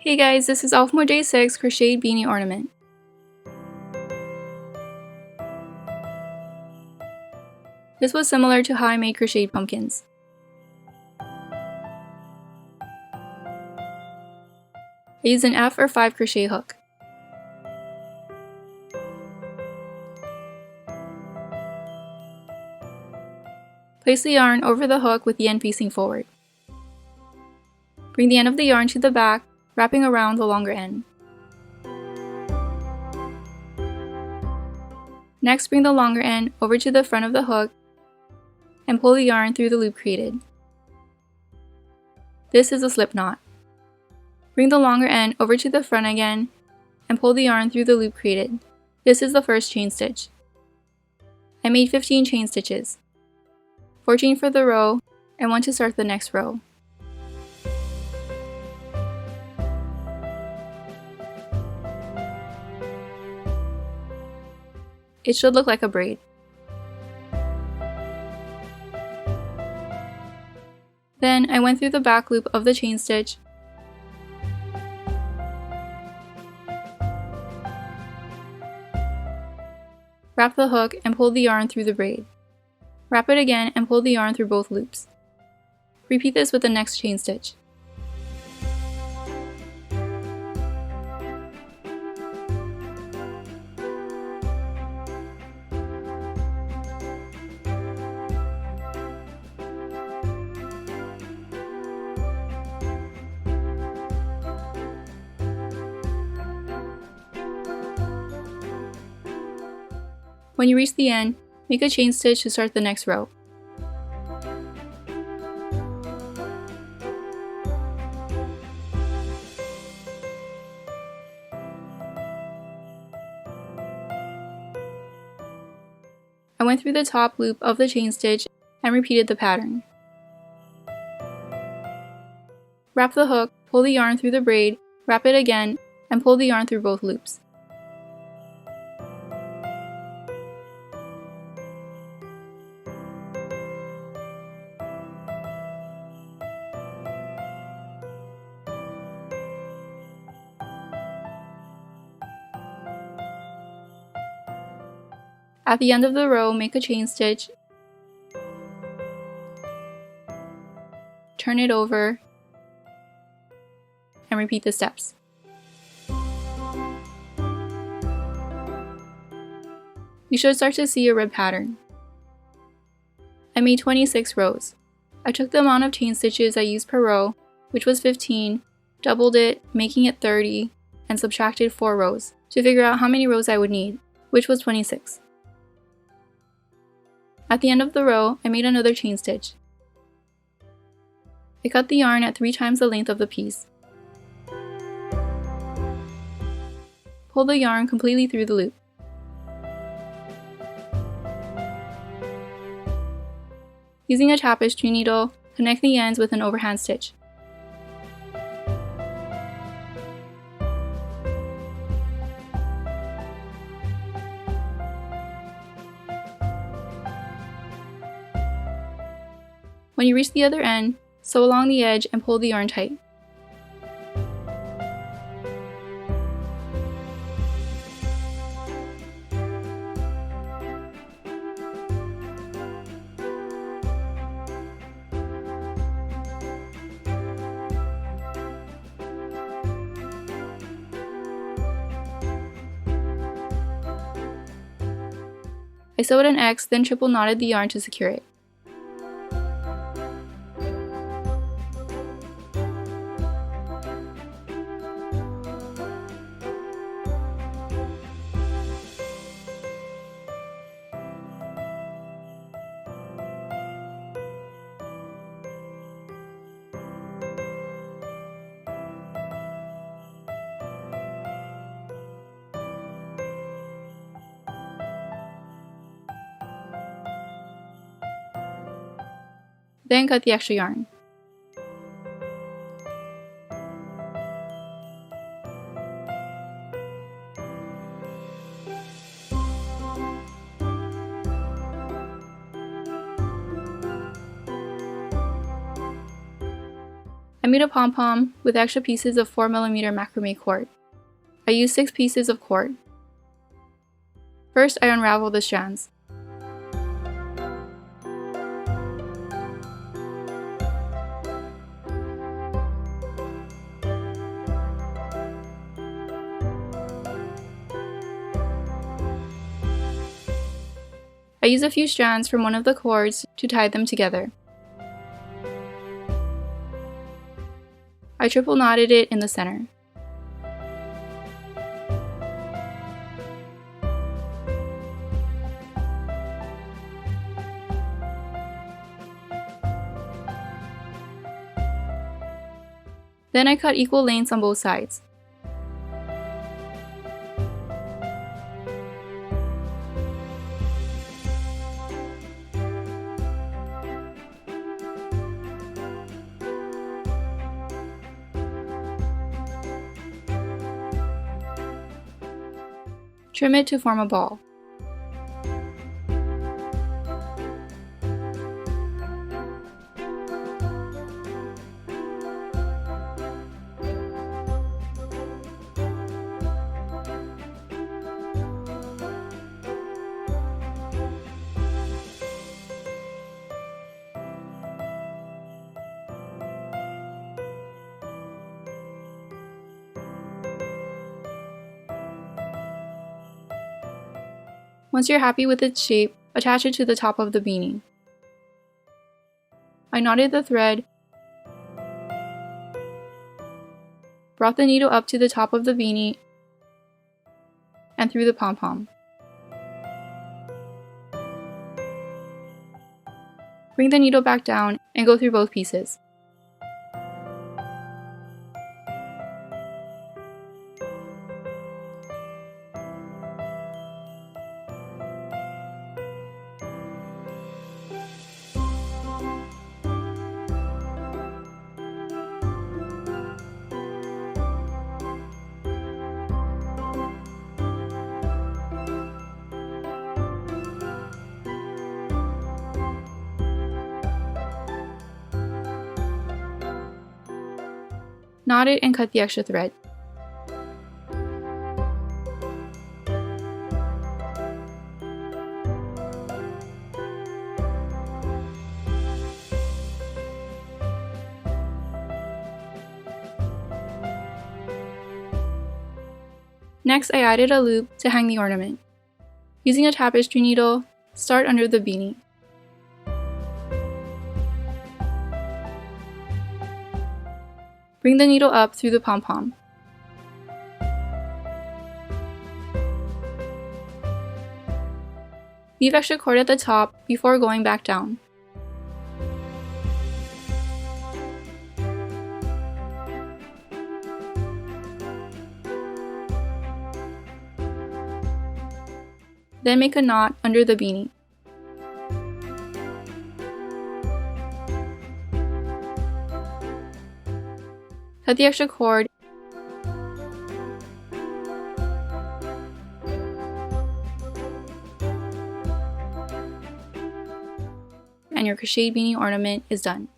Hey guys, this is Alpha Day 6 Crocheted Beanie Ornament. This was similar to how I made crocheted pumpkins. I used an F or 5 crochet hook. Place the yarn over the hook with the end facing forward. Bring the end of the yarn to the back, wrapping around the longer end. Next, bring the longer end over to the front of the hook and pull the yarn through the loop created. This is a slip knot. Bring the longer end over to the front again and pull the yarn through the loop created. This is the first chain stitch. I made 15 chain stitches, 14 for the row and 1 to start the next row. It should look like a braid. Then I went through the back loop of the chain stitch, wrap the hook and pull the yarn through the braid. Wrap it again and pull the yarn through both loops. Repeat this with the next chain stitch. When you reach the end, make a chain stitch to start the next row. I went through the top loop of the chain stitch and repeated the pattern. Wrap the hook, pull the yarn through the braid, wrap it again, and pull the yarn through both loops. At the end of the row, make a chain stitch, turn it over, and repeat the steps. You should start to see a rib pattern. I made 26 rows. I took the amount of chain stitches I used per row, which was 15, doubled it, making it 30, and subtracted 4 rows to figure out how many rows I would need, which was 26. At the end of the row, I made another chain stitch. I cut the yarn at 3 times the length of the piece. Pull the yarn completely through the loop. Using a tapestry needle, connect the ends with an overhand stitch. When you reach the other end, sew along the edge and pull the yarn tight. I sewed an X, then triple knotted the yarn to secure it. Then cut the extra yarn. I made a pom-pom with extra pieces of 4mm macrame cord. I used 6 pieces of cord. First, I unravel the strands. I use a few strands from one of the cords to tie them together. I triple knotted it in the center. Then I cut equal lengths on both sides. Trim it to form a ball. Once you're happy with its shape, attach it to the top of the beanie. I knotted the thread, brought the needle up to the top of the beanie, and through the pom-pom. Bring the needle back down and go through both pieces. Knot it and cut the extra thread. Next, I added a loop to hang the ornament. Using a tapestry needle, start under the beanie. Bring the needle up through the pom-pom. Leave extra cord at the top before going back down. Then make a knot under the beanie. Cut the extra cord and your crocheted beanie ornament is done.